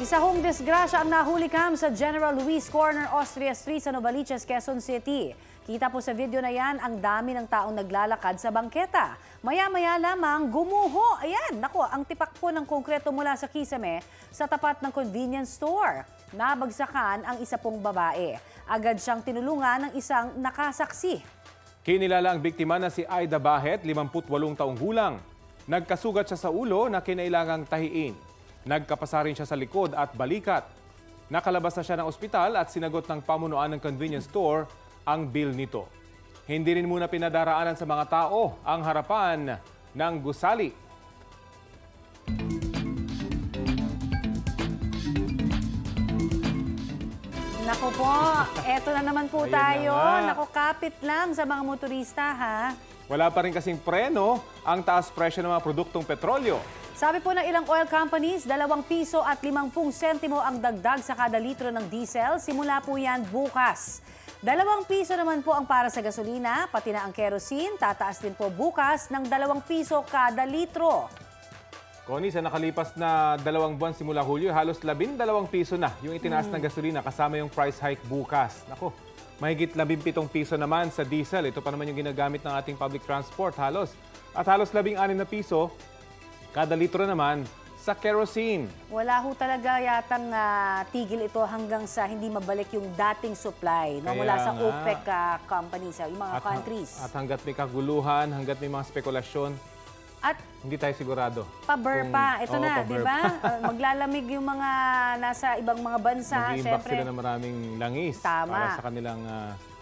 Isa hong disgrasya ang nahuli kam sa General Luis Corner, Austria Street sa Novaliches, Quezon City. Kita po sa video na yan ang dami ng taong naglalakad sa bangketa. Maya-maya lamang gumuho. Ayan, nako, ang tipak po ng konkreto mula sa kisame sa tapat ng convenience store. Nabagsakan ang isa pong babae. Agad siyang tinulungan ng isang nakasaksi. Kinilala ang biktima na si Aida Bahet, 58 taong gulang. Nagkasugat siya sa ulo na kinailangang tahiin. Nagkapasa rin siya sa likod at balikat. Nakalabas na siya ng ospital at sinagot ng pamunuan ng convenience store ang bill nito. Hindi rin muna pinadaraanan sa mga tao ang harapan ng gusali. Naku po, eto na naman po tayo. Naku, kapit lang sa mga motorista, ha? Wala pa rin kasing preno ang taas presyo ng mga produktong petrolyo. Sabi po ng ilang oil companies, 2 piso at 50 sentimo ang dagdag sa kada litro ng diesel. Simula po yan bukas. 2 piso naman po ang para sa gasolina, pati na ang kerosene. Tataas din po bukas ng 2 piso kada litro. Connie, sa nakalipas na 2 buwan simula Hulyo, halos 12 piso na yung itinaas ng gasolina kasama yung price hike bukas. Nako, mahigit 17 piso naman sa diesel. Ito pa naman yung ginagamit ng ating public transport halos. At halos 16 na piso kada litro naman sa kerosene. Wala ho talaga yatang tigil ito hanggang sa hindi mabalik yung dating supply mula sa OPEC companies, yung mga countries. At hanggat may kaguluhan, hanggat may mga spekulasyon, at hindi tayo sigurado. Paber pa. Ito na, di ba? Maglalamig yung mga nasa ibang mga bansa. Mag-iimbak sila ng maraming langis. Tama. Para sa kanilang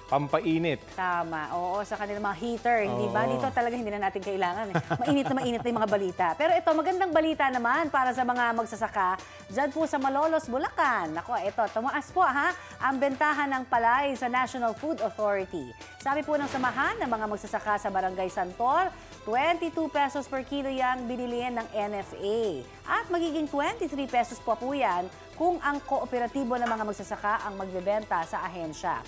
pampainit. Tama. Oo, sa kanilang mga heater. Hindi ba? Dito talaga hindi na natin kailangan. Mainit na yung mga balita. Pero ito, magandang balita naman para sa mga magsasaka dyan po sa Malolos, Bulacan. Ako, ito, tumaas po ang bentahan ng palay sa National Food Authority. Sabi po ng samahan ng mga magsasaka sa Barangay Santor, 22 pesos per kilo yang binilihan ng NFA. At magiging 23 pesos po yan kung ang kooperatibo ng mga magsasaka ang magbebenta sa ahensya.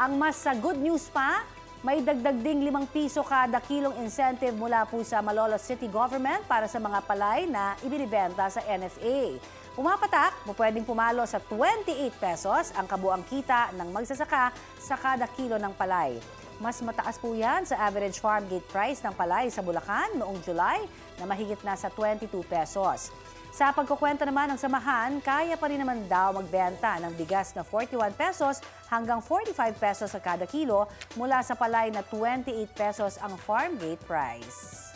Ang mas good news pa, may dagdag ding 5 piso kada kilong incentive mula po sa Malolos City Government para sa mga palay na ibinibenta sa NFA. Pumapatak, pwedeng pumalo sa 28 pesos ang kabuang kita ng magsasaka sa kada kilo ng palay. Mas mataas po yan sa average farm gate price ng palay sa Bulacan noong July na mahigit na sa 22 pesos. Sa pagkukwenta naman ng samahan, kaya pa rin naman daw magbenta ng bigas na 41 pesos hanggang 45 pesos sa kada kilo mula sa palay na 28 pesos ang farm gate price.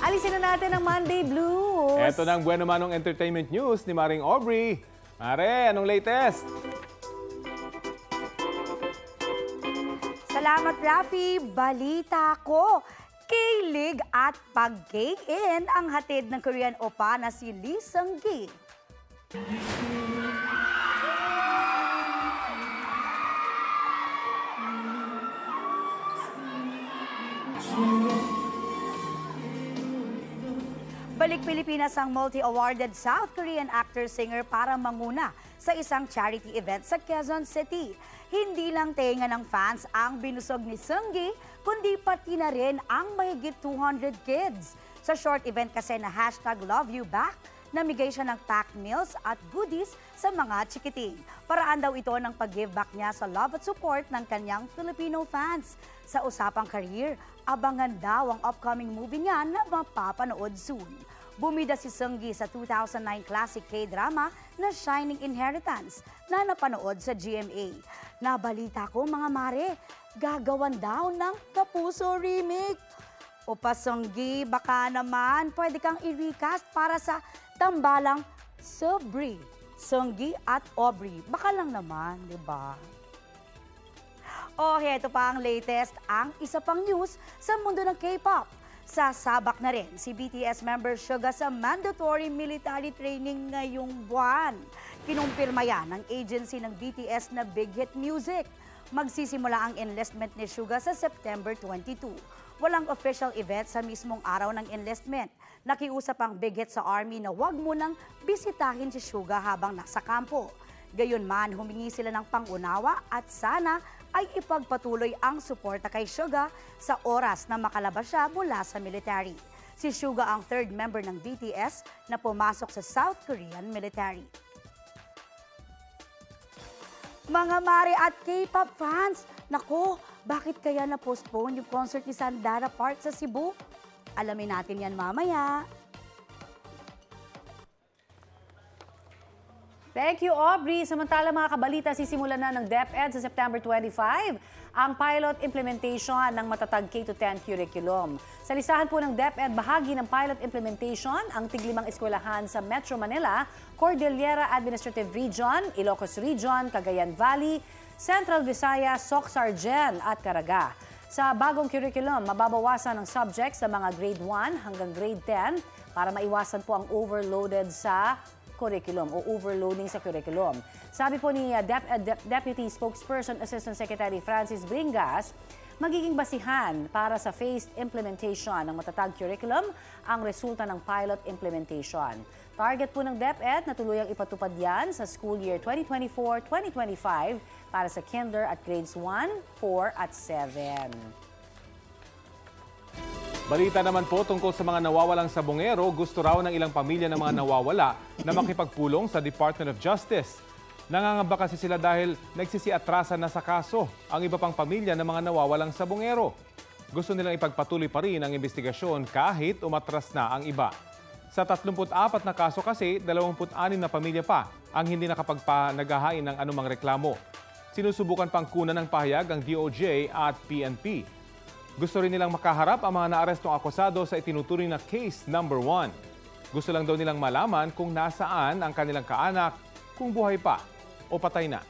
Alisin na natin ang Monday Blues. Ito na ang Bueno Manong Entertainment News ni Maring Aubrey. Mare, anong latest? Salamat, Rafi. Balita ko. Kilig at pag-gay-in ang hatid ng Korean oppa na si Lee Seung-gi. Balik Pilipinas ang multi-awarded South Korean actor-singer para manguna sa isang charity event sa Quezon City. Hindi lang tenga ng fans ang binusog ni Seung-gi, kundi pati na rin ang mahigit 200 kids. Sa short event kasi na #LoveYouBack, namigay siya ng packed meals at goodies sa mga chikiting. Paraan daw ito ng pag-give back niya sa love at support ng kanyang Filipino fans. Sa usapang career, abangan daw ang upcoming movie niya na mapapanood soon. Bumida si Seung-gi sa 2009 classic K-drama na Shining Inheritance na napanood sa GMA. Nabalita ko mga mare, gagawan daw ng Kapuso remake. O pa Seung-gi, baka naman pwede kang i-recast para sa tambalang Sobri, Seung-gi at Aubrey. Baka lang naman, di ba? Heto pa ang latest, ang isa pang news sa mundo ng K-pop. Sasabak na rin si BTS member Suga sa mandatory military training ngayong buwan. Kinumpirma yan ng agency ng BTS na Big Hit Music. Magsisimula ang enlistment ni Suga sa September 22. Walang official event sa mismong araw ng enlistment. Nakiusap ang Big Hit sa Army na huwag munang bisitahin si Suga habang nasa kampo. Gayunman, humingi sila ng pangunawa at sana ay ipagpatuloy ang suporta kay Suga sa oras na makalabas siya mula sa military. Si Suga ang third member ng BTS na pumasok sa South Korean military. Mga Mare at K-pop fans, nako, bakit kaya na-postpone yung concert ni Sandara Park sa Cebu? Alamin natin yan mamaya. Thank you, Aubrey. Samantala mga kabalita, sisimulan na ng DepEd sa September 25 ang pilot implementation ng matatag K-10 curriculum. Sa listahan po ng DepEd, bahagi ng pilot implementation ang tiglimang eskwelahan sa Metro Manila, Cordillera Administrative Region, Ilocos Region, Cagayan Valley, Central Visayas, Soc-Sargen at Caraga. Sa bagong curriculum, mababawasan ang subjects sa mga grade 1 hanggang grade 10 para maiwasan po ang overloaded sa curriculum o overloading sa curriculum. Sabi po ni Deputy Spokesperson Assistant Secretary Francis Bringas, magiging basihan para sa phased implementation ng matatag curriculum ang resulta ng pilot implementation. Target po ng DepEd na tuluyang ipatupad yan sa school year 2024-2025 para sa kinder at grades 1, 4 at 7. Balita naman po tungkol sa mga nawawalang sabongero, gusto raw ng ilang pamilya ng mga nawawala na makipagpulong sa Department of Justice. Nangangamba kasi sila dahil nagsisiatrasan na sa kaso ang iba pang pamilya ng mga nawawalang sabongero. Gusto nilang ipagpatuloy pa rin ang investigasyon kahit umatras na ang iba. Sa 34 na kaso kasi, 26 na pamilya pa ang hindi nakapagpanagahain ng anumang reklamo. Sinusubukan pang kunan ng pahayag ang DOJ at PNP. Gusto rin nilang makaharap ang mga naarestong akusado sa itinuturing na case number 1. Gusto lang daw nilang malaman kung nasaan ang kanilang kaanak, kung buhay pa o patay na.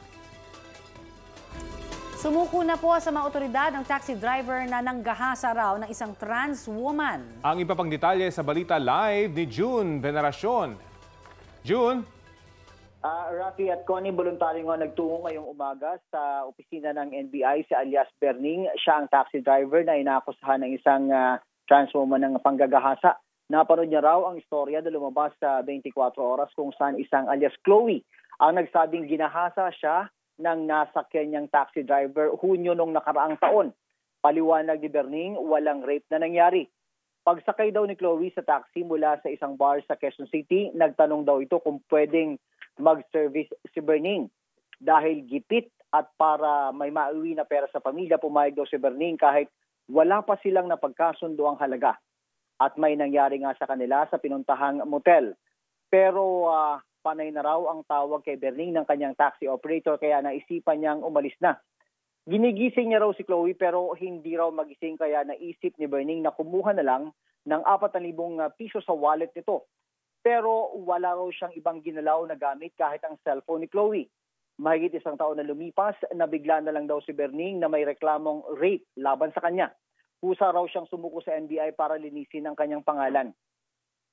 Sumuko na po sa mga otoridad ang taxi driver na nanggahasa raw ng isang trans woman. Ang iba pang detalye sa balita live ni June Veneracion. June? Rafi at Connie, voluntaryo nga nagtungo ngayong umaga sa opisina ng NBI si alias Berning. Siya ang taxi driver na inaakusahan ng isang trans woman ng panggagahasa. Napanood niya raw ang istorya na lumabas sa 24 oras kung saan isang alias Chloe ang nagsabing ginahasa siya ng nasakyan niyang taxi driver Hunyo nung nakaraang taon. Paliwanag ni Berning, walang rape na nangyari. Pagsakay daw ni Chloe sa taxi mula sa isang bar sa Quezon City, nagtanong daw ito kung pwedeng mag-service si Berning. Dahil gipit at para may mauwi na pera sa pamilya, pumayag daw si Berning kahit wala pa silang napagkasundo ang halaga. At may nangyari nga sa kanila sa pinuntahang motel. Pero panay na raw ang tawag kay Berning ng kanyang taxi operator kaya naisipan niyang umalis na. Ginigising niya raw si Chloe pero hindi raw magising kaya naisip ni Berning na kumuha na lang ng 4,000 piso sa wallet nito. Pero wala raw siyang ibang ginalaw na gamit kahit ang cellphone ni Chloe. Mahigit isang taon na lumipas, nabigla na lang daw si Berning na may reklamong rape laban sa kanya. Kusa raw siyang sumuko sa NBI para linisin ang kanyang pangalan.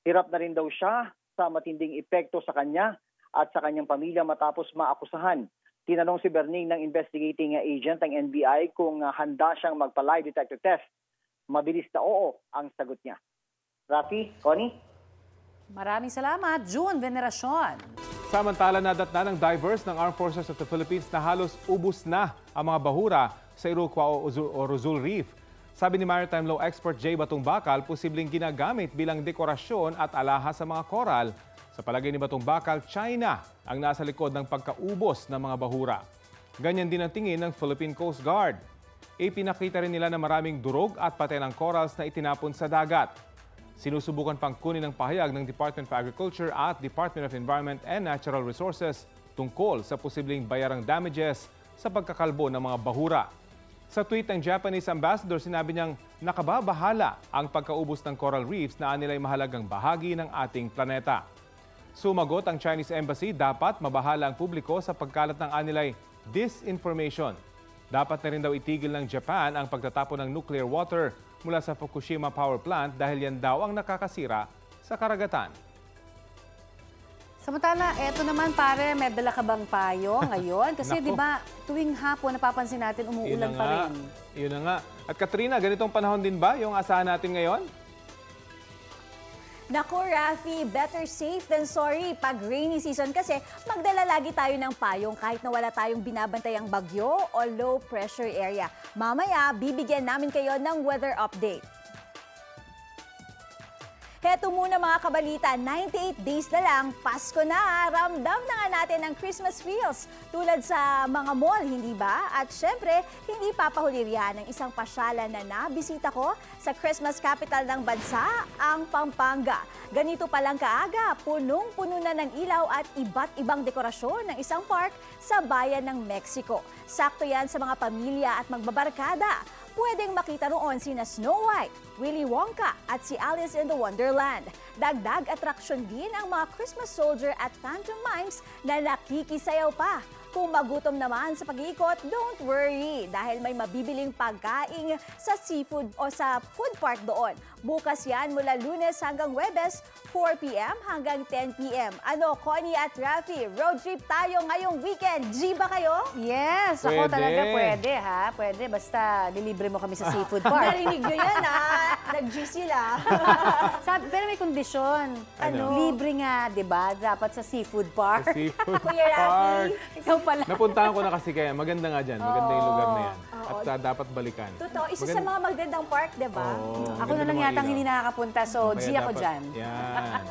Hirap na rin daw siya sa matinding epekto sa kanya at sa kanyang pamilya matapos maakusahan. Tinanong si Berning ng investigating agent ng NBI kung handa siyang magpa-lie detector test. Mabilis na oo ang sagot niya. Rafi, Connie? Maraming salamat, June Veneracion. Samantala, nadatna ng divers ng Armed Forces of the Philippines na halos ubos na ang mga bahura sa Iroquois o Rosul Reef. Sabi ni maritime law expert Jay Batong Bakal, posibleng ginagamit bilang dekorasyon at alahas sa mga koral. Sa palagay ni Batong Bakal, China ang nasa likod ng pagkaubos ng mga bahura. Ganyan din ang tingin ng Philippine Coast Guard. Ipinakita rin nila na maraming durog at patay ng corals na itinapon sa dagat. Sinusubukan pang kunin ng pahayag ng Department of Agriculture at Department of Environment and Natural Resources tungkol sa posibleng bayarang damages sa pagkakalbo ng mga bahura. Sa tweet ng Japanese ambassador, sinabi niyang nakababahala ang pagkaubos ng coral reefs na anilay mahalagang bahagi ng ating planeta. Sumagot ang Chinese Embassy, dapat mabahala ang publiko sa pagkalat ng anilay disinformation. Dapat na rin daw itigil ng Japan ang pagtatapon ng nuclear water mula sa Fukushima Power Plant dahil yan daw ang nakakasira sa karagatan. Samantala, eto naman pare, may dala ka bang payo ngayon? Kasi di ba tuwing hapon napapansin natin umuulan pa rin. Yun na nga. At Katrina, ganitong panahon din ba yung asahan natin ngayon? Naku, Rafi, better safe than sorry. Pag rainy season kasi, magdala lagi tayo ng payong kahit na wala tayong binabantayang bagyo o low pressure area. Mamaya, bibigyan namin kayo ng weather update. Heto muna mga kabalita, 98 days na lang, Pasko na, ramdam na nga natin ang Christmas feels tulad sa mga mall, hindi ba? At syempre, hindi papahuli riyan ng isang pasyalan na nabisita ko sa Christmas capital ng bansa, ang Pampanga. Ganito palang kaaga, punong-puno na ng ilaw at iba't ibang dekorasyon ng isang park sa bayan ng Mexico. Sakto yan sa mga pamilya at magbabarkada. Pwedeng makita roon sina Snow White, Willy Wonka at si Alice in the Wonderland. Dagdag atraksyon din ang mga Christmas soldier at phantom mimes na nakikisayaw pa. Kung magutom naman sa pag-iikot, don't worry dahil may mabibiling pagkain sa seafood o sa food park doon. Bukas yan mula Lunes hanggang Huwebes, 4 p.m. hanggang 10 p.m. Ano, Connie at Rafi, road trip tayo ngayong weekend. G ba kayo? Yes, ako Pwede. talaga pwede ha. Pwede, basta dilibre mo kami sa seafood park. Narinig nyo yan Nag-G sila. Pero may kondisyon. Ano? Libre nga, di ba? Dapat sa seafood park. Sa seafood Kuya Rafi. park. Ikaw pala. Napuntahan ko na kasi kaya. Maganda nga dyan. Maganda yung lugar na yan. Oo. At dapat balikan. Totoo, isa sa mga magandang park, di ba? Oo, Ako maganda na lang mga yatang ilaw. hindi nakakapunta, so Kaya G ako dapat- dyan. Yan.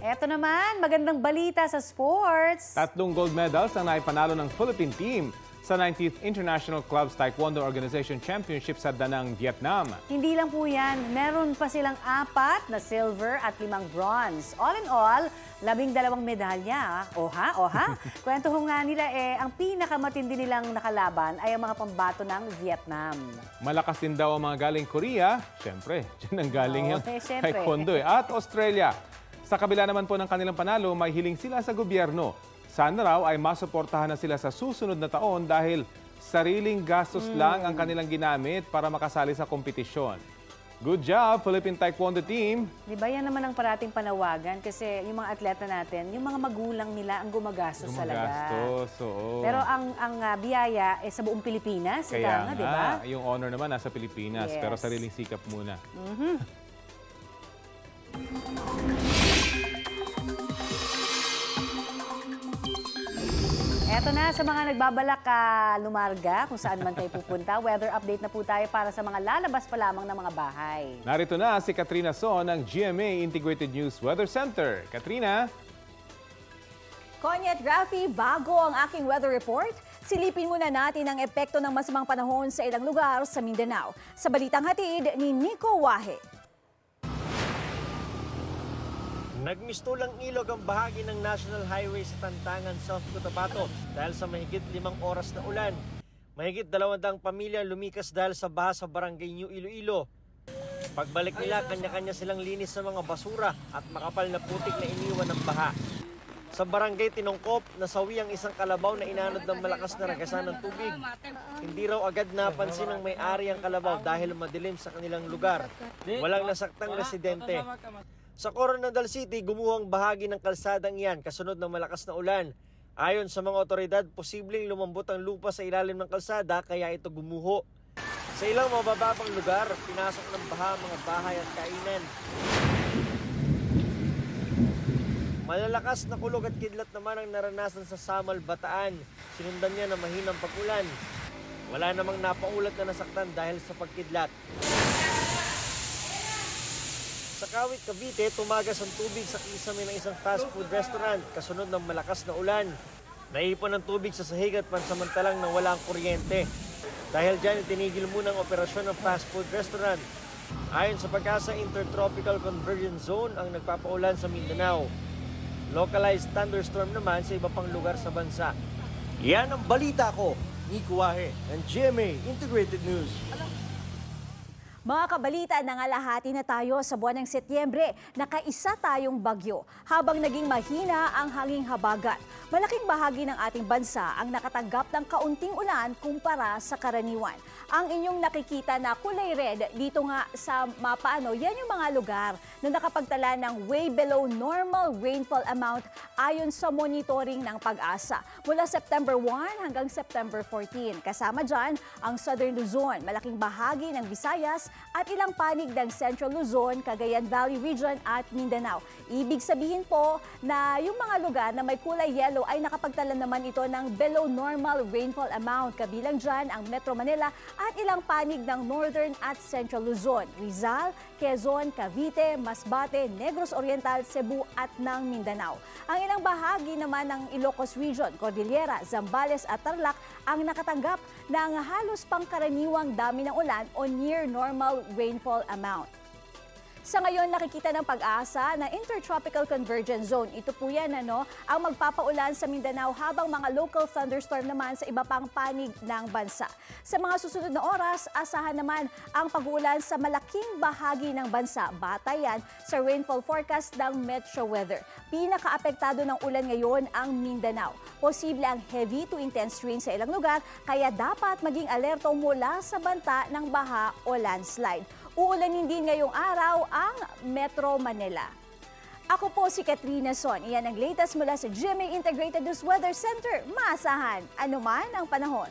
Eto naman, magandang balita sa sports. 3 gold medals ang naipanalo ng Philippine team sa 19th International Clubs Taekwondo Organization Championship sa Danang, Vietnam. Hindi lang po yan, meron pa silang 4 na silver at 5 bronze. All in all, 12 medalya. Oha, oha. Kwento ho nga nila ang pinakamatindi nilang nakalaban ay ang mga pambato ng Vietnam. Malakas din daw ang mga galing Korea. Siyempre, dyan ang galing yung syempre. Taekwondo At Australia. Sa kabila naman po ng kanilang panalo, may hiling sila sa gobyerno. Sana raw ay masuportahan na sila sa susunod na taon dahil sariling gastos lang ang kanilang ginamit para makasali sa kompetisyon. Good job, Philippine Taekwondo team! Di ba yan naman ang parating panawagan kasi yung mga atleta natin, yung mga magulang nila ang gumagastos talaga. Gumagastos, oo. Pero ang biyaya sa buong Pilipinas, Kaya nga, nga, di ba? yung honor naman nasa Pilipinas, Yes. pero sariling sikap muna. Eto na sa mga nagbabalak lumarga kung saan man kayo pupunta. Weather update na po tayo para sa mga lalabas pa lamang ng mga bahay. Narito na si Katrina Son ng GMA Integrated News Weather Center. Katrina? Connie at Rafi, bago ang aking weather report, silipin muna natin ang epekto ng masamang panahon sa ilang lugar sa Mindanao. Sa balitang hatid ni Nico Wahe. Nagmistulang ilog ang bahagi ng National Highway sa Tantangan, South Cotabato dahil sa mahigit 5 oras na ulan. Mahigit 200 pamilya lumikas dahil sa baha sa barangay New Iloilo. Pagbalik nila, kanya-kanya silang linis sa mga basura at makapal na putik na iniwan ng baha. Sa barangay Tinongkop, nasawi ang isang kalabaw na inanod ng malakas na ragasan ng tubig. Hindi raw agad napansin ng may-ari ang kalabaw dahil madilim sa kanilang lugar. Walang nasaktang residente. Sa Coronadal City, gumuhang bahagi ng kalsadang iyan kasunod ng malakas na ulan. Ayon sa mga otoridad, posibleng lumambot ang lupa sa ilalim ng kalsada kaya ito gumuho. Sa ilang mabababang lugar, pinasok ng baha ang mga bahay at kainan. Malalakas na kulog at kidlat naman ang naranasan sa Samal, Bataan. Sinundan niya ng mahinang pag-ulan. Wala namang napaulat na nasaktan dahil sa pagkidlat. Sa Kawit, Cavite, tumagas ang tubig sa kisame ng isang fast food restaurant kasunod ng malakas na ulan. Naipon ang tubig sa sahig at pansamantalang nang walang kuryente. Dahil dyan, itinigil muna ang operasyon ng fast food restaurant. Ayon sa Pag-asa, Intertropical Convergence Zone ang nagpapaulan sa Mindanao. Localized thunderstorm naman sa iba pang lugar sa bansa. Yan ang balita ko, Nico Wahe, ng GMA Integrated News. Mga kabalita, nangalahati na tayo sa buwan ng Setyembre. Nakaisa tayong bagyo habang naging mahina ang hanging habagat. Malaking bahagi ng ating bansa ang nakatanggap ng kaunting ulan kumpara sa karaniwan. Ang inyong nakikita na kulay red dito nga sa mapa, yan yung mga lugar na nakapagtala ng way below normal rainfall amount ayon sa monitoring ng Pag-asa. Mula September 1 hanggang September 14. Kasama dyan ang Southern Luzon, malaking bahagi ng Visayas, at ilang panig ng Central Luzon, Cagayan Valley Region at Mindanao. Ibig sabihin po na yung mga lugar na may kulay yellow ay nakapagtala naman ito ng below normal rainfall amount. Kabilang dyan ang Metro Manila at ilang panig ng Northern at Central Luzon, Rizal, Quezon, Cavite, Masbate, Negros Oriental, Cebu at ng Mindanao. Ang ilang bahagi naman ng Ilocos Region, Cordillera, Zambales at Tarlac ang nakatanggap ng halos pangkaraniwang dami ng ulan o near normal rainfall amount. Sa ngayon, nakikita ng Pag-asa na Intertropical Convergence Zone. Ito po yan, ang magpapaulan sa Mindanao habang mga local thunderstorm naman sa iba pang panig ng bansa. Sa mga susunod na oras, asahan naman ang pag-uulan sa malaking bahagi ng bansa. Batay yan sa rainfall forecast ng Metro Weather. Pinaka-apektado ng ulan ngayon ang Mindanao. Posible ang heavy to intense rain sa ilang lugar, kaya dapat maging alerto mula sa banta ng baha o landslide. Uulanin din ngayong araw ang Metro Manila. Ako po si Katrina Son. Iyan ang latest mula sa GMA Integrated News Weather Center. Maasahan, anuman ang panahon.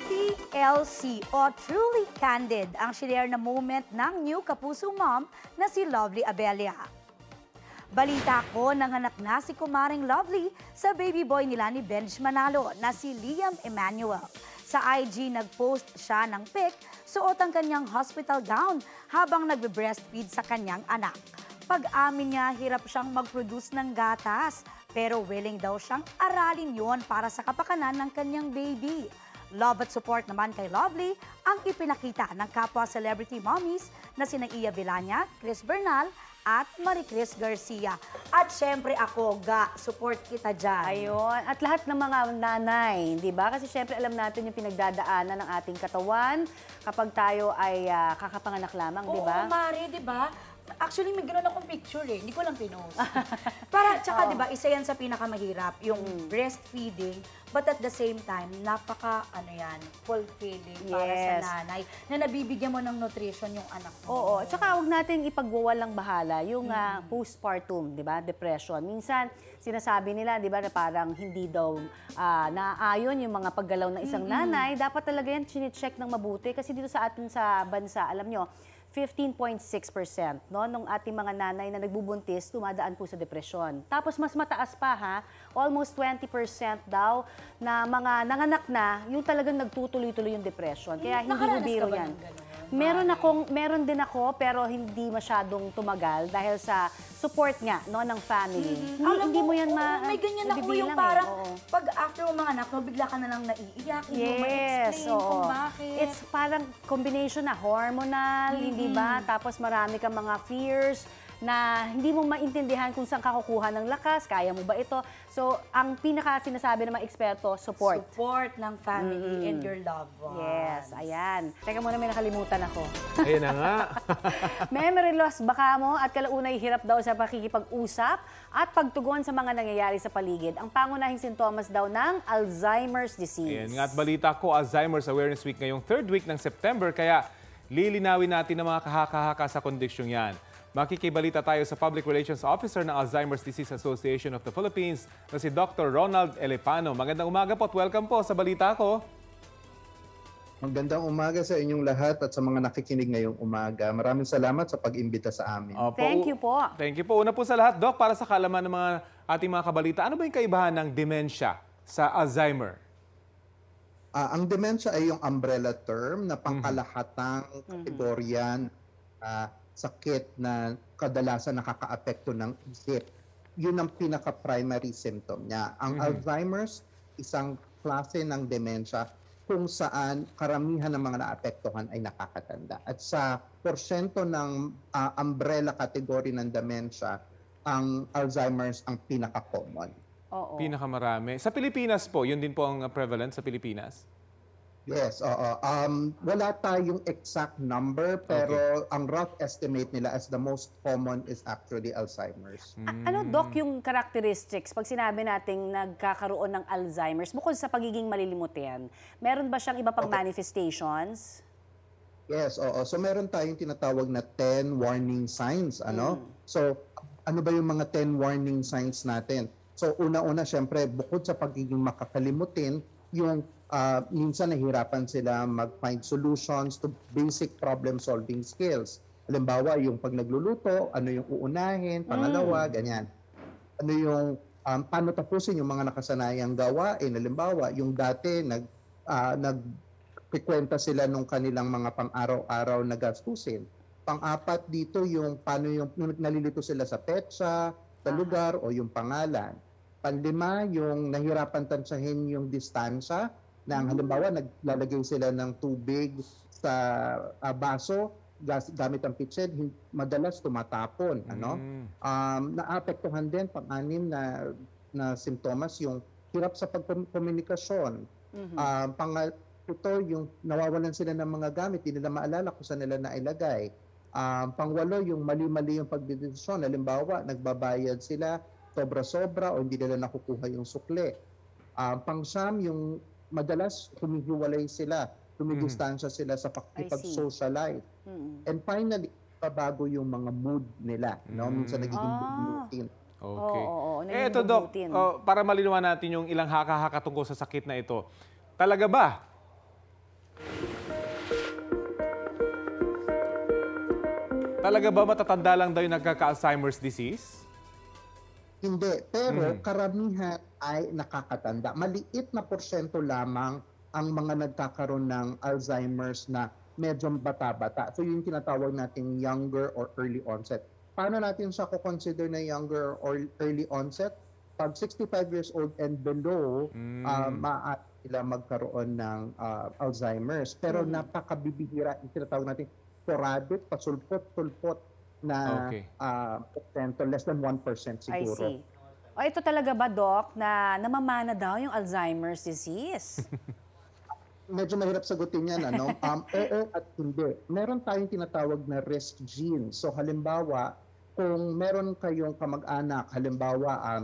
TLC o Truly Candid ang sinare na moment ng new kapuso mom na si Lovely Abella. Balita ko, nanganak na si kumaring Lovely sa baby boy nila ni Benj Manalo na si Liam Emmanuel. Sa IG, nag-post siya ng pic, suot ang kanyang hospital gown habang nagbe-breastfeed sa kanyang anak. Pag-amin niya, hirap siyang mag-produce ng gatas, pero willing daw siyang aralin yon para sa kapakanan ng kanyang baby. Love at support naman kay Lovely ang ipinakita ng kapwa celebrity mommies na sina Iya Villania, Chris Bernal, at Maricris Garcia. At syempre ako, support kita dyan. Ayun. At lahat ng mga nanay, di ba? Kasi syempre alam natin yung pinagdadaanan ng ating katawan kapag tayo ay kakapanganak lamang, di ba? Oo, Mari, di ba? Actually, may gano'n akong picture eh. Hindi ko lang pinost. Para, tsaka, di ba, isa yan sa pinakamahirap, yung breastfeeding. But at the same time, fulfilling para sa nanay na nabibigyan mo ng nutrition yung anak mo. Oo. Tsaka huwag nating ipagwawalang bahala yung postpartum, di ba? Depression. Minsan, sinasabi nila, di ba, na parang hindi daw naaayon yung mga paggalaw ng isang nanay. Dapat talaga yan chine-check ng mabuti. Kasi dito sa atin sa bansa, alam nyo, 15.6% nung ating mga nanay na nagbubuntis dumadaan po sa depresyon. Tapos mas mataas pa almost 20% daw na mga nanganak na, yung talagang nagtutuloy-tuloy yung depression. Kaya hindi mo biro yan. Meron din ako pero hindi masyadong tumagal dahil sa support nga ng family. Hindi mo yan may ganyan ako yung parang pag after mo mga anak mo, bigla ka na lang naiiyak. Hindi mo ma-explain kung bakit. It's parang combination na hormonal, hindi ba? Tapos marami kang mga fears na hindi mo maintindihan kung saan ka kukuha ng lakas, kaya mo ba ito? So, ang pinaka sinasabi ng mga eksperto, support. Support ng family and your loved ones. Yes, ayan. Teka muna, may nakalimutan ako. Ayun na nga. Memory loss baka mo at kalaunay hirap daw sa pakikipag-usap at pagtugon sa mga nangyayari sa paligid. Ang pangunahing sintomas daw ng Alzheimer's disease. Ayan nga, at balita ko, Alzheimer's Awareness Week ngayong 3rd week ng September, kaya lilinawin natin ang mga kahaka-haka sa kondisyong yan. Makikibalita tayo sa Public Relations Officer ng Alzheimer's Disease Association of the Philippines na si Dr. Ronald Elepano. Magandang umaga po at welcome po sa balita ko. Magandang umaga sa inyong lahat at sa mga nakikinig ngayong umaga. Maraming salamat sa pag-imbita sa amin. Thank you po. Thank you po. Una po sa lahat, Doc, para sa kaalaman ng mga ating mga kabalita, ano ba yung kaibahan ng dementia sa Alzheimer? Ang dementia ay yung umbrella term na pangkalahatang kategorya sakit na kadalasan nakakaapekto ng isip. Yun ang pinaka-primary symptom niya. Ang Alzheimer's, isang klase ng dementia kung saan karamihan ng mga naapektuhan ay nakakatanda. At sa porsyento ng umbrella category ng dementia, ang Alzheimer's ang pinaka-common. Oo. Pinakamarami. Sa Pilipinas po, yun din po ang prevalent sa Pilipinas? Yes, oo. Wala tayong exact number, pero ang rough estimate nila as the most common is actually Alzheimer's. Ano, Doc, yung characteristics pag sinabi nating nagkakaroon ng Alzheimer's, bukod sa pagiging malilimutin, meron ba siyang iba pang manifestations? Yes, oo. So meron tayong tinatawag na 10 warning signs. So ano ba yung mga 10 warning signs natin? So una-una, syempre, bukod sa pagiging makakalimutin, yung minsan nahihirapan sila mag-find solutions to basic problem-solving skills. Halimbawa, yung pag nagluluto, ano yung uunahin, pangalawa, ganyan. Ano yung paano tapusin yung mga nakasanayang gawain. Halimbawa, yung dati nagkikwenta sila nung kanilang mga pang-araw-araw na gastusin. Pang-apat dito yung paano yung nalilito sila sa petsa, sa lugar o yung pangalan. Panlima, yung nahirapan tansyahin yung distansya na halimbawa naglalagay sila ng tubig sa baso gamit ang pitsid, madalas tumatapon. Naapektuhan din pang-anim na simptomas yung hirap sa pagkomunikasyon. Ito yung nawawalan sila ng mga gamit, hindi nila maalala kung saan nila nailagay. Pangwalo, yung mali-mali yung pagdedesisyon. Halimbawa, nagbabayad sila sobra-sobra o hindi nila nakukuha yung sukli. Pang-siyam, yung madalas humihiwalay sila, tumidistansya sila sa pag-socialize. And finally, pabago yung mga mood nila. Minsan nagiging routine. Okay. Ito, Doc, para malinawan natin yung ilang haka-haka tungkol sa sakit na ito. Talaga ba? Talaga ba matatanda lang daw yung nagkaka-Alzheimer's disease? Hindi, pero karamihan ay nakakatanda. Maliit na porsyento lamang ang mga nagkakaroon ng Alzheimer's na medyo bata-bata. So yung tinatawag nating younger or early onset. Paano natin siya consider na younger or early onset? Pag 65 years old and below, maaari sila magkaroon ng Alzheimer's. Pero napakabibihira, yung tinatawag natin sporadic, pasulpot-sulpot na porsyento, less than 1% siguro. I see. Ito talaga ba, Doc, na namamana daw yung Alzheimer's disease? Medyo mahirap sagutin yan, ano? Oo at hindi. Meron tayong tinatawag na risk gene. So halimbawa, kung meron kayong kamag-anak, halimbawa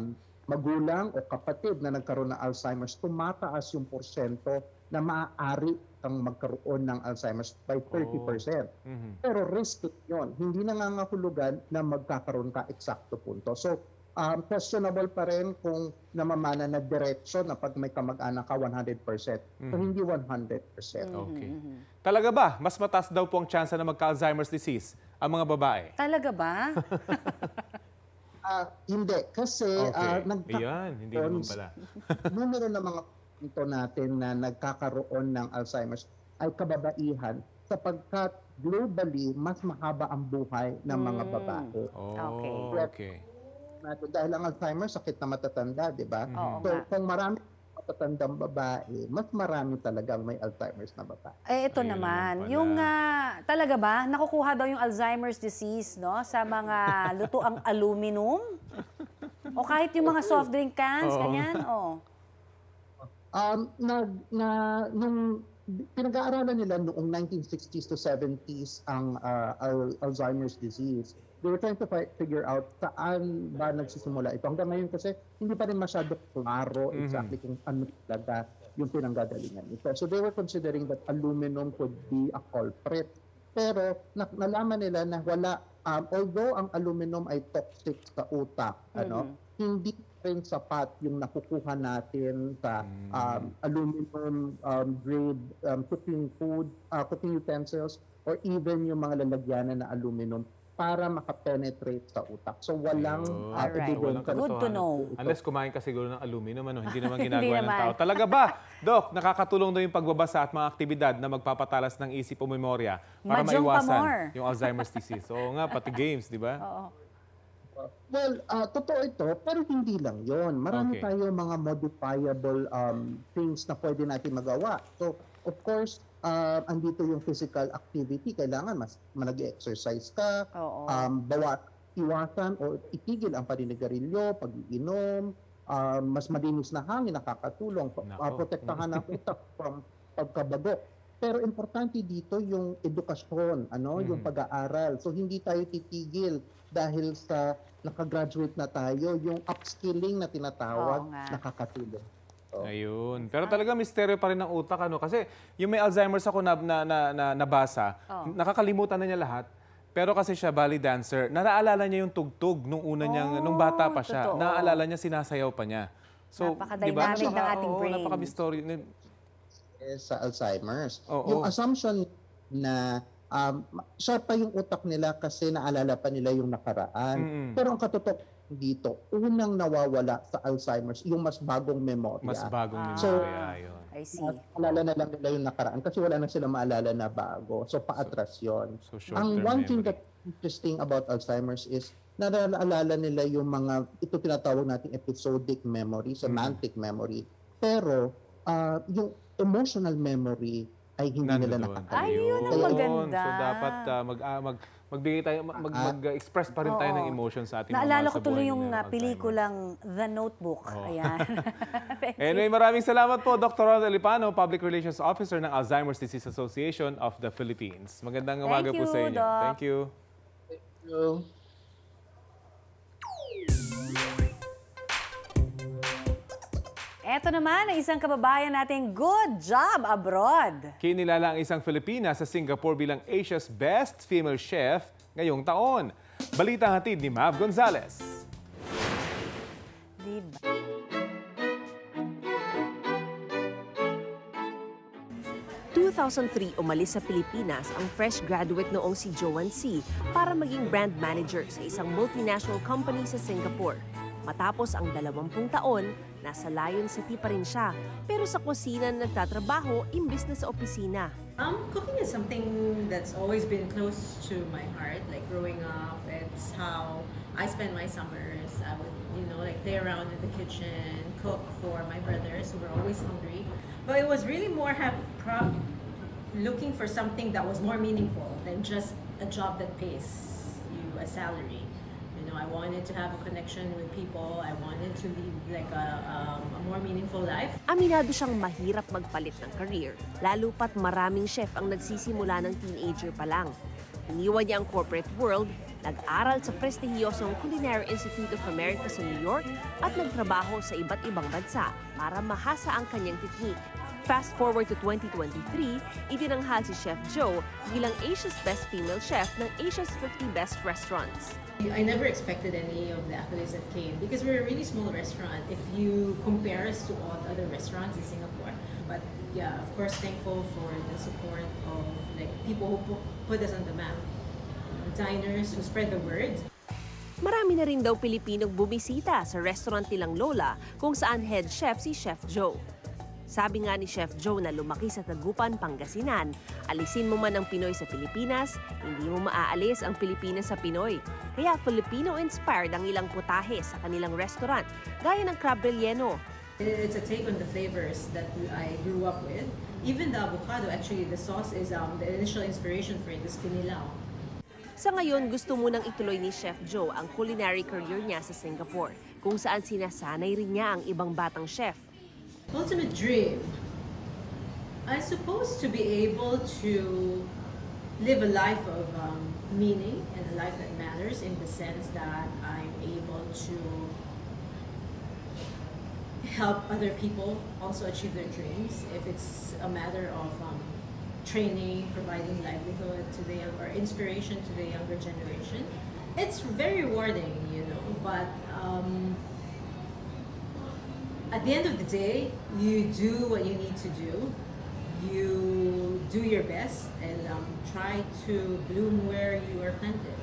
magulang o kapatid na nagkaroon ng Alzheimer's, tumataas yung porsyento na maaari kang magkaroon ng Alzheimer's by 30%. Pero risk yun. Hindi nangangahulugan na magkakaroon ka eksakto punto. So, questionable pa rin kung namamana na diretsyo na pag may kamag-anak ka 100%. So, hindi 100%. Okay. Talaga ba? Mas mataas daw po ang tsansa na magka-Alzheimer's disease ang mga babae? Talaga ba? Hindi. Kasi Ayan, hindi naman pala. numero ng mga ito natin na nagkakaroon ng Alzheimer's ay kababaihan sapagkat globally mas mahaba ang buhay ng mga babae. Okay. Dahil ang Alzheimer's sakit na matatanda, di ba? So kung marami matatandang babae, mas marami talagang may Alzheimer's na babae. Ito naman, yung talaga ba nakukuha daw yung Alzheimer's disease sa mga lutuang aluminum? O kahit yung mga soft drink cans, ganyan? Nung pinag-aaralan nila noong 1960s to 70s ang Alzheimer's disease, they were trying to figure out saan ba nagsisimula ito. Hanggang ngayon kasi hindi pa rin masyado klaro exactly kung ano talaga yung pinanggagalingan ito. So they were considering that aluminum could be a culprit. Pero nalaman nila na wala, although ang aluminum ay toxic sa utak, hindi rin sapat yung nakukuha natin sa aluminum grade cooking food, cooking utensils, or even yung mga lalagyanan na aluminum para makapenetrate sa utak. So walang Good to know. Unless kumain ka siguro ng aluminum, hindi naman ginagawa ng tao. Talaga ba, Doc, nakakatulong daw yung pagbabasa at mga aktibidad na magpapatalas ng isip o memorya para maiwasan yung Alzheimer's disease? Oo nga, pati games, di ba? Well, totoo ito, pero hindi lang yon. Marami tayo mga modifiable things na pwede natin magawa. So, of course, andito yung physical activity. Kailangan mas nag-exercise ka, iwasan o itigil ang paninigarilyo, pag-iinom, mas malinis na hangin, nakakatulong, protektahan ang utak from pagkabago. Pero importante dito yung edukasyon, yung pag-aaral. So hindi tayo titigil dahil sa nakagraduate na tayo, yung upskilling na tinatawag, nakakatulong. Ayun. Pero talaga misteryo pa rin ang utak, kasi yung may Alzheimer's ako na nabasa, nakakalimutan na niya lahat. Pero kasi siya ballet dancer, naalala niya yung tugtog nung una niyang, nung bata pa siya. Naalala niya, sinasayaw pa niya. So, Napaka-dynamic ng ating brains. Napaka-story. Sa Alzheimer's. Oo. Yung assumption na sharp pa yung utak nila kasi naalala pa nila yung nakaraan. Pero ang katotohanan dito, unang nawawala sa Alzheimer's, yung mas bagong memorya. Mas bagong So, memorya, yun. I see. Alala na lang nila yung nakaraan kasi wala na sila maalala na bago. So, paatras yun. So Ang one thing memory. that's interesting about Alzheimer's is naalala nila yung mga, ito tinatawag natin episodic memory, semantic memory. Pero, yung emotional memory ay hindi nila nakakalimutan. Ay, yun ang maganda. So dapat magbigay tayo, mag-express pa rin tayo ng emotion sa ating Naalala mga ko sa tuloy buhay yung ng Alzheimer. pelikulang The Notebook. Ayan. Anyway, maraming salamat po, Dr. Ron Alipano, Public Relations Officer ng Alzheimer's Disease Association of the Philippines. Magandang umaga po sa inyo. Doc. Thank you. Thank you. Eto naman ang isang kababayan nating good job abroad. Kinilala ang isang Filipina sa Singapore bilang Asia's Best Female Chef ngayong taon. Balita hatid ni Mav Gonzalez. Diba? In 2003, umalis sa Pilipinas ang fresh graduate noong si Joanne C. para maging brand manager sa isang multinational company sa Singapore. Matapos ang 20 taon, nasa Lion City pa rin siya, pero sa kusina na nagtatrabaho imbis na sa opisina. Cooking is something that's always been close to my heart. Like growing up, it's how I spend my summers. I would, play around in the kitchen, cook for my brothers who were always hungry. But it was really more looking for something that was more meaningful than just a job that pays you a salary. I wanted to have a connection with people. I wanted to lead like a more meaningful life. Aminado siyang mahirap magpalit ng career, lalo pat maraming chef ang nagsisimula ng teenager pa lang. Iniwan niya ang corporate world, nag-aral sa prestihiyosong Culinary Institute of America sa New York at nagtrabaho sa iba't ibang bansa para mahasa ang kanyang technique. Fast forward to 2023, itinanghal si Chef Joe bilang Asia's Best Female Chef ng Asia's 50 Best Restaurants. I never expected any of the accolades that came because we're a really small restaurant if you compare us to all the other restaurants in Singapore. But yeah, of course, thankful for the support of people who put us on the map, diners who spread the word. Marami na rin daw Pilipinong bumisita sa restaurant nilang Lola kung saan head chef si Chef Joe. Sabi nga ni Chef Joe na lumaki sa Tagupan, Pangasinan, alisin mo man ang Pinoy sa Pilipinas, hindi mo maaalis ang Pilipinas sa Pinoy. Kaya Filipino-inspired ang ilang putahe sa kanilang restaurant, gaya ng crab relleno. It's a take on the flavors that I grew up with. Even the avocado, actually, the sauce is the initial inspiration for it is kinilaw. Sa ngayon, gusto munang ituloy ni Chef Joe ang culinary career niya sa Singapore, kung saan sinasanay rin niya ang ibang batang chef. Ultimate dream, I suppose, to be able to live a life of meaning and a life that matters in the sense that I'm able to help other people also achieve their dreams. If it's a matter of training, providing livelihood to or inspiration to the younger generation, it's very rewarding, but at the end of the day, you do what you need to do. You do your best and try to bloom where you are planted.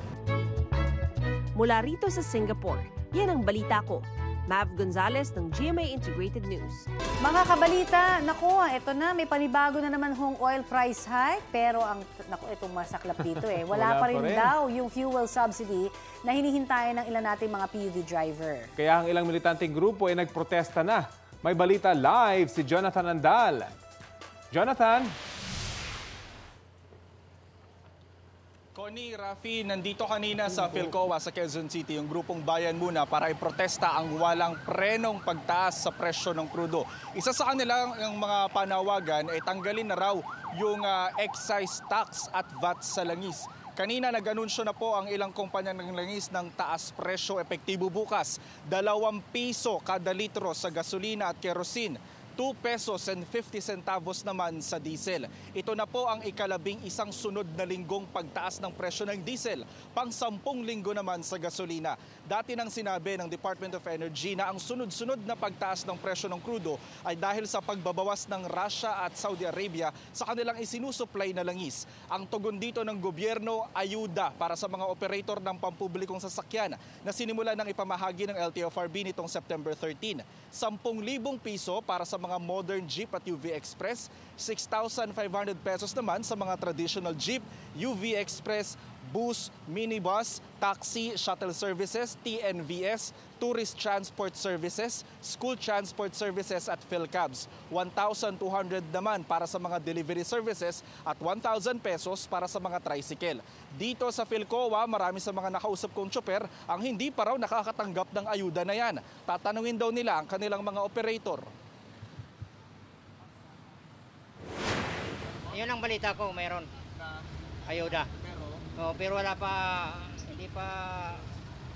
Mula rito sa Singapore, yan ang balita ko. Mav Gonzalez ng GMA Integrated News. Mga kabalita, naku, ito na, may panibago na naman hong oil price hike. Pero itong masaklap dito wala pa rin daw yung fuel subsidy na hinihintayan ng ilan nating mga PUV driver. Kaya ang ilang militanteng grupo ay nagprotesta na. May balita live si Jonathan Andal. Jonathan? Connie, Rafi, nandito kanina sa Philcoa sa Quezon City yung grupong Bayan Muna para iprotesta ang walang prenong pagtaas sa presyo ng krudo. Isa sa kanilang mga panawagan ay tanggalin na raw yung excise tax at VAT sa langis. Kanina nag-anunsyo na po ang ilang kumpanya ng langis ng taas presyo epektibo bukas. 2 piso kada litro sa gasolina at kerosene. 2 pesos and 50 centavos naman sa diesel. Ito na po ang ika-11 sunod na linggong pagtaas ng presyo ng diesel, pang 10 linggo naman sa gasolina. Dati nang sinabi ng Department of Energy na ang sunod-sunod na pagtaas ng presyo ng krudo ay dahil sa pagbabawas ng Russia at Saudi Arabia sa kanilang isinusupply na langis. Ang tugon dito ng gobyerno, ayuda para sa mga operator ng pampublikong sasakyan na sinimula ng ipamahagi ng LTFRB nitong September 13. 10,000 piso para sa mga modern Jeep at UV Express, 6,500 pesos naman sa mga traditional Jeep, UV Express, bus, minibus, taxi, shuttle services, TNVS, tourist transport services, school transport services at PhilCabs. 1,200 naman para sa mga delivery services at 1,000 pesos para sa mga tricycle. Dito sa PhilCoa, marami sa mga nakausap kong tsoper ang hindi pa raw nakakatanggap ng ayuda na yan. Tatanungin daw nila ang kanilang mga operator. Yun ang balita ko, mayroon ayuda. Pero wala pa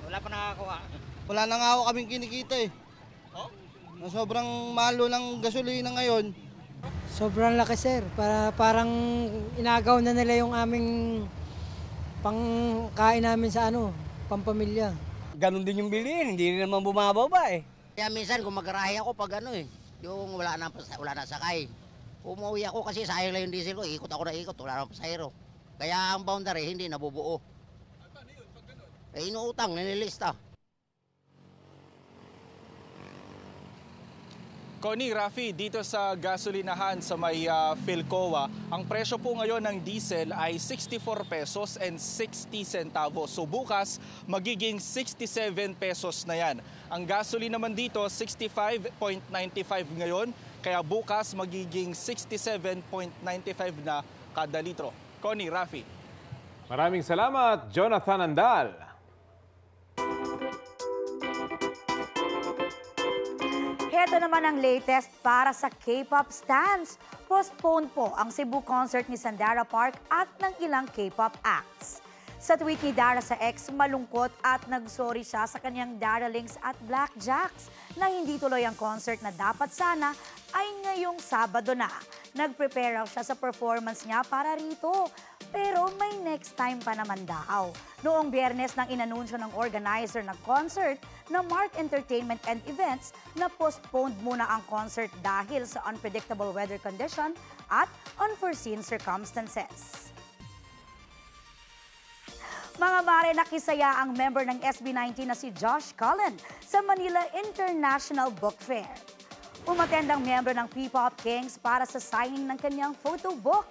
nakakuha. Wala na nga ako kaming kinikita eh. Sobrang mahal ng gasolina ngayon. Sobrang laki sir, parang inagaw na nila yung aming pangkain namin sa pampamilya. Ganon din yung bilihin, hindi rin naman bumababa eh. Kaya minsan kung mag-arahe ako pag yung wala na sakay. Umuwi ako kasi sayang lang yung diesel ko, ikot ako na ikot, wala na pasahero. Kaya ang boundary hindi nabubuo. Inuutang, nililista. Connie, Rafi, dito sa gasolinahan sa may PhilCoa, ang presyo po ngayon ng diesel ay 64 pesos and 60 centavos. So bukas, magiging 67 pesos na yan. Ang gasolina naman dito, 65.95 ngayon. Kaya bukas, magiging 67.95 na kada litro. Connie, Rafi. Maraming salamat, Jonathan Andal. Heto naman ang latest para sa K-pop stans. Postpone po ang Cebu concert ni Sandara Park at ng ilang K-pop acts. Sa tweet ni Dara sa X, malungkot at nagsorry siya sa kanyang Daralings at Blackjacks na hindi tuloy ang concert na dapat sana ay ngayong Sabado na. Nag-prepare siya sa performance niya para rito. Pero may next time pa naman daw. Noong Biyernes nang inanunsyo ng organizer ng concert na Mark Entertainment and Events na postponed muna ang concert dahil sa unpredictable weather condition at unforeseen circumstances. Mga mare, nakisaya ang member ng SB19 na si Josh Cullen sa Manila International Book Fair. Umattend ang member ng P-Pop Kings para sa signing ng kanyang photo book.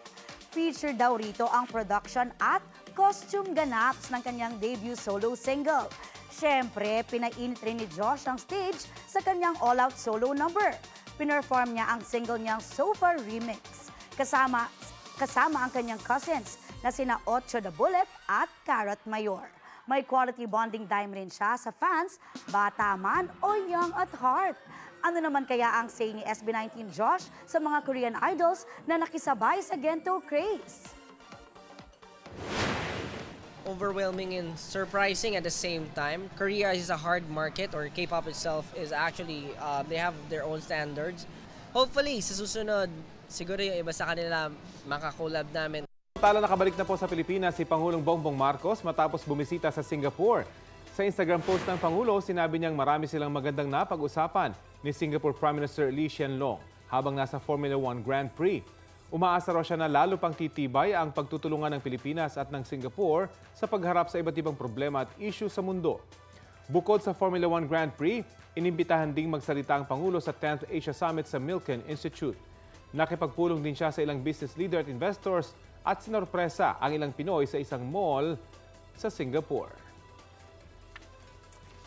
Feature daw rito ang production at costume ganaps ng kanyang debut solo single. Siyempre, pinainit rin ni Josh ang stage sa kanyang all-out solo number. Pinerform niya ang single niyang So Far Remix. Kasama ang kanyang cousins na sina Ocho the Bullet at Carrot Mayor. May quality bonding time rin siya sa fans, bata man o young at heart. Ano naman kaya ang say ni SB19 Josh sa mga Korean idols na nakisabay sa Gento craze? Overwhelming and surprising at the same time. Korea is a hard market, or K-pop itself is actually, they have their own standards. Hopefully, sa susunod, siguro yung iba sa kanila makakolab namin. Samantala, nakabalik na po sa Pilipinas si Pangulong Bongbong Marcos matapos bumisita sa Singapore. Sa Instagram post ng Pangulo, sinabi niyang marami silang magandang napag-usapan ni Singapore Prime Minister Lee Hsien Loong habang nasa Formula 1 Grand Prix. Umaasa raw siya na lalo pang titibay ang pagtutulungan ng Pilipinas at ng Singapore sa pagharap sa iba't ibang problema at issue sa mundo. Bukod sa Formula 1 Grand Prix, inimbitahan ding magsalita ang Pangulo sa 10th Asia Summit sa Milken Institute. Nakipagpulong din siya sa ilang business leader at investors at sinorpresa ang ilang Pinoy sa isang mall sa Singapore.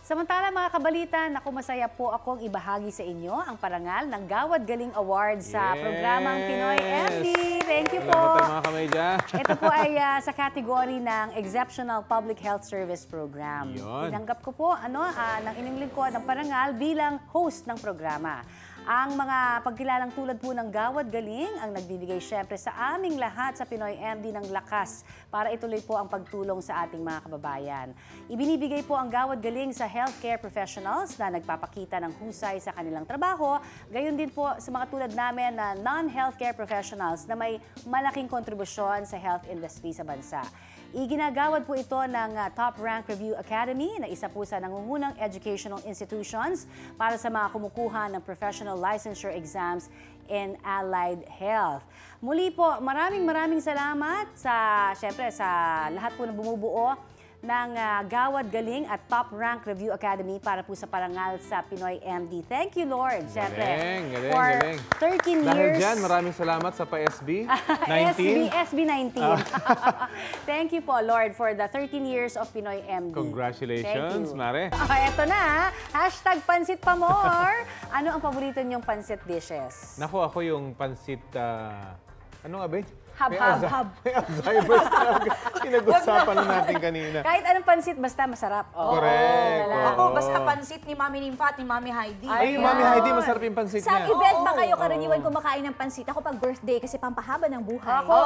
Samantala mga kabalita, naku, masaya po akong ibahagi sa inyo ang parangal ng Gawad Galing Award sa programang Pinoy MD. Thank you po. Salamat mga kamedia. Ito po ay sa kategory ng Exceptional Public Health Service Program. Yun. Tinanggap ko po ng inyong lingkod ng parangal bilang host ng programa. Ang mga pagkilalang tulad po ng Gawad Galing ang nagbibigay syempre sa aming lahat sa Pinoy MD ng lakas para ituloy po ang pagtulong sa ating mga kababayan. Ibinibigay po ang Gawad Galing sa healthcare professionals na nagpapakita ng husay sa kanilang trabaho, gayon din po sa mga tulad namin na non-healthcare professionals na may malaking kontribusyon sa health industry sa bansa. Iginagawad po ito ng Top Rank Review Academy na isa po sa nangungunang educational institutions para sa mga kumukuha ng professional licensure exams in allied health. Muli po, maraming salamat syempre sa lahat po na bumubuo ng Gawad Galing at Top Rank Review Academy para po sa parangal sa Pinoy MD. Thank you, Lord. Syempre, for 13 years. Dahil dyan, maraming salamat sa pa-SB 19. SB 19. Thank you po, Lord, for the 13 years of Pinoy MD. Congratulations, Mare. Eto na, hashtag pansit pa more. Ano ang paborito niyong pansit dishes? Naku, ako yung pansit, ano nga ba? Hab. May Alzheimer's na pinag-usapan na natin kanina. Kahit anong pansit, basta masarap. Correct. Ako, basta pansit ni Mami Nimfa at ni Mami Heidi. Ay, Mami Heidi, masarap yung pansit Sa niya. event ba kayo karaniwan kumakain ng pansit? Ako pag birthday kasi pampahaba ng buhay. Ako,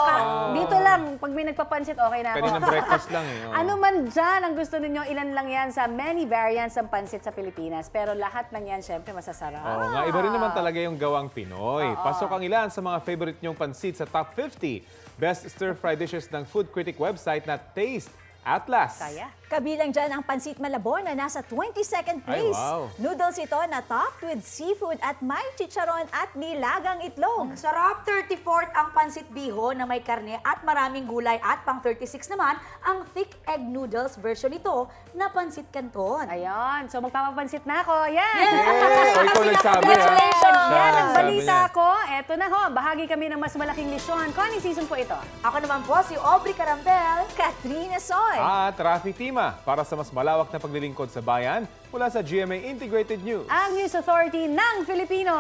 dito lang, pag may nagpapansit, okay na ako. Kanina breakfast lang eh. Ano man dyan ang gusto ninyo, ilan lang yan sa many variants ng pansit sa Pilipinas. Pero lahat ng yan, syempre, masasarap. Oo nga, iba rin naman talaga yung gawang Pinoy. Pasok ang ilan sa mga favorite nyong pansit sa Top 50 Best Stir-Fry Dishes ng food critic website na Taste Atlas. Kabilang dyan ang pansit malabon na nasa 22nd place. Ay, wow. Noodles ito na topped with seafood at may chicharon at nilagang itlog. Sarap, 34th ang pansit biho na may karne at maraming gulay at pang 36 naman ang thick egg noodles version nito na pansit canton. Ayun, so magpapapansit na ako. Yan! Yay! O, ikaw nagsabi, Congratulations! ha? Yan ang Sabi balita niya. ko. Eto na ho, bahagi kami ng mas malaking misyon. Connie season po ito. Ako naman po si Aubrey Carampel, Katrina Soy. At Rafi Tima para sa mas malawak na paglilingkod sa bayan mula sa GMA Integrated News. Ang News Authority ng Filipino.